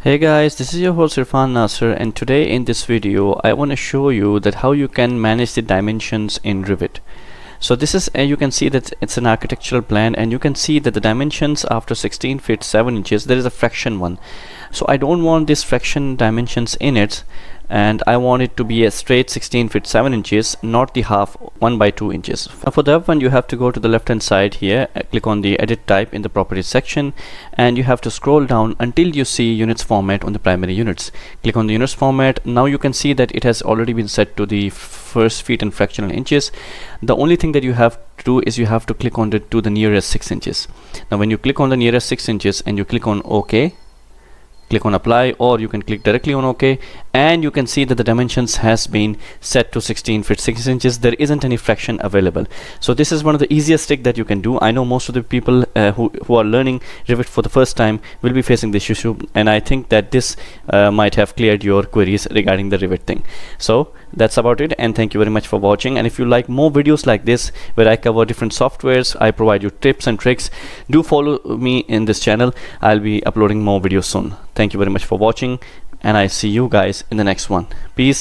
Hey guys, this is your host Irfan Nasser, and today in this video I want to show you that how you can manage the dimensions in Revit. So this is you can see that it's an architectural plan, and you can see that the dimensions after 16 feet 7 inches there is a fraction one. So I don't want this fraction dimensions in it, and I want it to be a straight 16 feet 7 inches, not the half 1 by 2 inches. For that one you have to go to the left hand side here, click on the edit type in the properties section, and you have to scroll down until you see units format on the primary units. Click on the units format. Now you can see that it has already been set to the first feet and fractional inches. The only thing that you have to do is you have to click on to the nearest 6 inches. Now when you click on the nearest 6 inches and you click on OK, click on apply, or you can click directly on OK, and you can see that the dimensions has been set to 16 feet 6 inches. There isn't any fraction available. So this is one of the easiest trick that you can do. I know most of the people who are learning Revit for the first time will be facing this issue, and I think that this might have cleared your queries regarding the Revit thing. So that's about it, and thank you very much for watching. And if you like more videos like this where I cover different softwares, I provide you tips and tricks, do follow me in this channel. I'll be uploading more videos soon. Thank you very much for watching, and I see you guys in the next one. Peace.